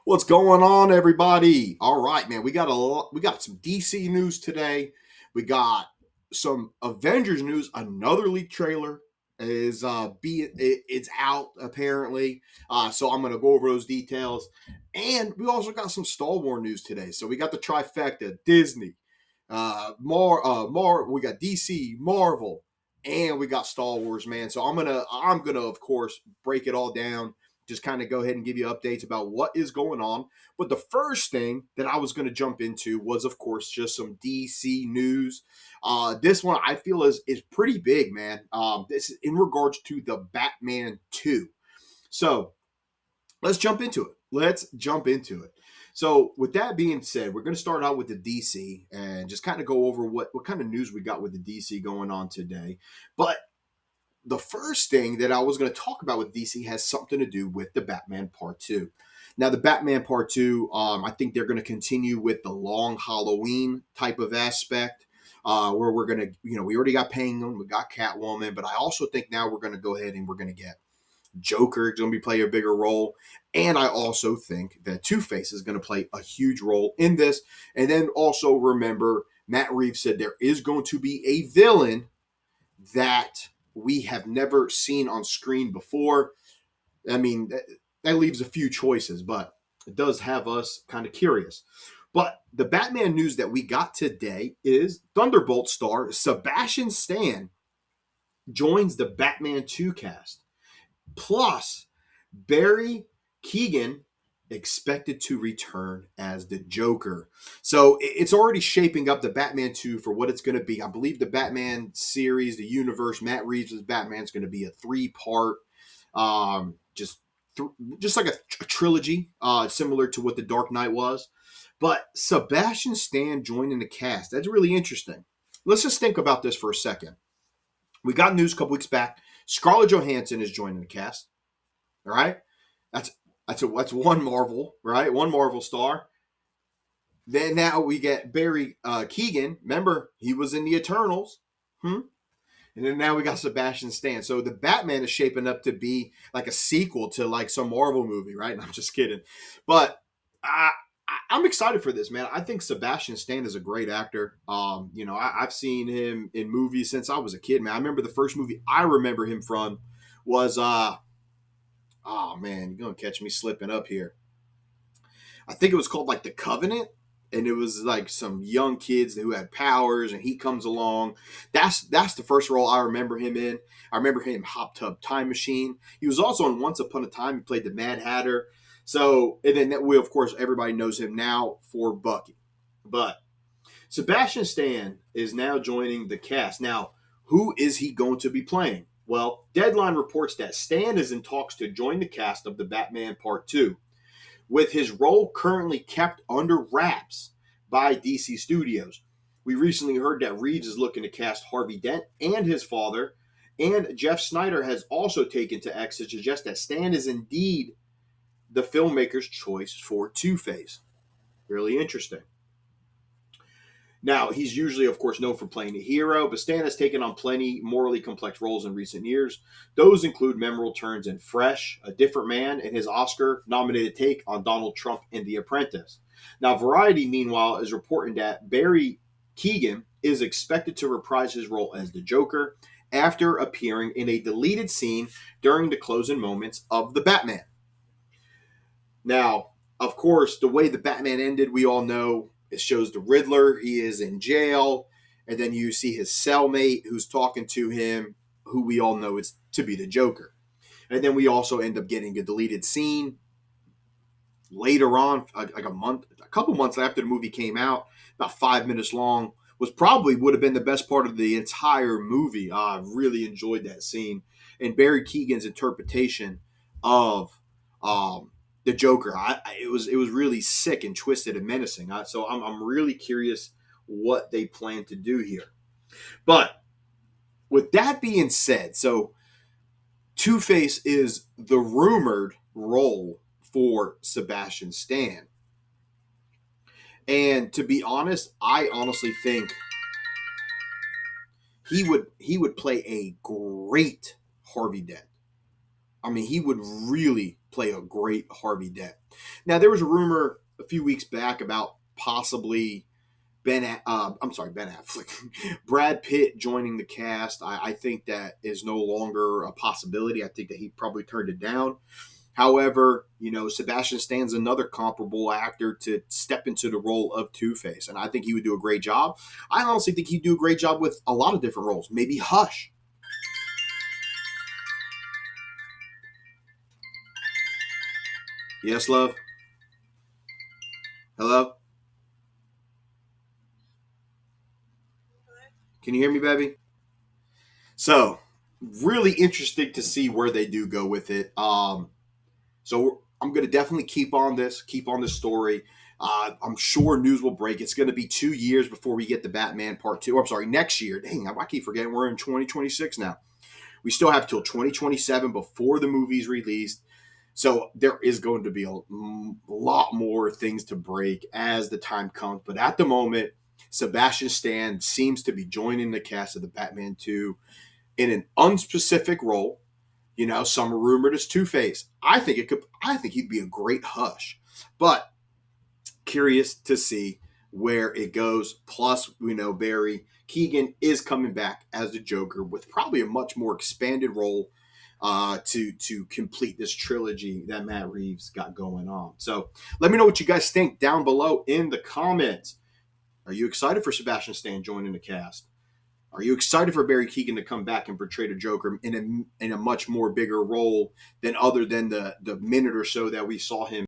What's going on, everybody? All right, man. We got some DC news today. We got some Avengers news. Another leak trailer is it's out apparently. So I'm gonna go over those details, and we also got some Star Wars news today. So we got the trifecta: Disney, we got DC, Marvel, and we got Star Wars, man. So I'm gonna of course break it all down, just kind of go ahead and give you updates about what is going on. But the first thing that I was going to jump into was, of course, just some DC news. This one I feel is pretty big, man. This is in regards to the Batman 2. So let's jump into it. So, with that being said, we're going to start out with the DC and just kind of go over what kind of news we got with the DC going on today. But the first thing that I was going to talk about with DC has something to do with the Batman Part 2. Now, the Batman Part 2, I think they're going to continue with the long Halloween type of aspect, where we're going to, we already got Penguin, we got Catwoman, but I also think now we're going to go ahead and we're going to get Joker is going to be play a bigger role. And I also think that Two-Face is going to play a huge role in this. And then also remember, Matt Reeves said there is going to be a villain that we have never seen on screen before. I mean, that leaves a few choices, but it does have us kind of curious. But the Batman news that we got today is Thunderbolt star Sebastian Stan joins the Batman 2 cast. Plus, barrykeoghan expected to return as the Joker. So it's already shaping up the Batman 2 for what it's going to be. I believe the Batman series, the universe, Matt Reeves' Batman is going to be a 3-part, just like a trilogy, similar to what the Dark Knight was. But Sebastian Stan joining the cast, that's really interesting. Let's just think about this for a second. We got news a couple weeks back. Scarlett Johansson is joining the cast. All right, that's one Marvel, right? One Marvel star. Then now we get barrykeoghan. Remember, he was in the Eternals. And then now we got Sebastian Stan. So the Batman is shaping up to be like a sequel to like some Marvel movie, right? And I'm just kidding, but I'm excited for this, man. I think Sebastian Stan is a great actor. I've seen him in movies since I was a kid, man. I remember the first movie I remember him from was oh man, you're gonna catch me slipping up here. I think it was called like The Covenant, and it was like some young kids who had powers, and he comes along. That's the first role I remember him in. I remember him in Hot Tub Time Machine. He was also in Once Upon a Time. He played the Mad Hatter. So, and then we, of course, everybody knows him now for Bucky. But Sebastian Stan is now joining the cast. Now, who is he going to be playing? Well, Deadline reports that Stan is in talks to join the cast of the Batman Part 2, with his role currently kept under wraps by DC Studios. We recently heard that Reeves is looking to cast Harvey Dent and his father, and Jeff Snyder has also taken to X to suggest that Stan is indeed the filmmaker's choice for Two-Face. Really interesting. Now, he's usually, of course, known for playing a hero, but Stan has taken on plenty morally complex roles in recent years. Those include memorable turns in Fresh, A Different Man, and his Oscar-nominated take on Donald Trump in The Apprentice. Now, Variety, meanwhile, is reporting that barrykeoghan is expected to reprise his role as the Joker after appearing in a deleted scene during the closing moments of The Batman. Now, of course, the way the Batman ended, we all know. It shows the Riddler. He is in jail. And then you see his cellmate who's talking to him, who we all know is to be the Joker. And then we also end up getting a deleted scene later on, like a couple months after the movie came out, about 5 minutes long, would have been the best part of the entire movie. I really enjoyed that scene. And barrykeoghan's interpretation of the Joker. It was really sick and twisted and menacing. So I'm really curious what they plan to do here. But with that being said, so Two-Face is the rumored role for Sebastian Stan. And to be honest, I honestly think he would play a great Harvey Dent. I mean, he would really play a great Harvey Dent. Now, there was a rumor a few weeks back about possibly Ben Affleck, Brad Pitt joining the cast. I think that is no longer a possibility. I think that he probably turned it down. However, Sebastian Stan's another comparable actor to step into the role of Two-Face, and I think he would do a great job. I honestly think he'd do a great job with a lot of different roles. Maybe Hush. Yes, love? Hello? Can you hear me, baby? So, really interesting to see where they do go with it. So I'm going to definitely keep on this story. I'm sure news will break. It's going to be 2 years before we get the Batman Part 2. I'm sorry, next year. Dang, I keep forgetting we're in 2026 now. We still have till 2027 before the movie's released. So there is going to be a lot more things to break as the time comes. But at the moment, Sebastian Stan seems to be joining the cast of the Batman 2 in an unspecific role. Some are rumored as Two-Face. I think he'd be a great Hush. But curious to see where it goes. Plus, we know Barrykeoghan is coming back as the Joker with probably a much more expanded role to complete this trilogy that Matt Reeves got going on. So let me know what you guys think down below in the comments. Are you excited for Sebastian Stan joining the cast? Are you excited for Barrykeoghan to come back and portray the Joker in a much more bigger role than other than the minute or so that we saw him?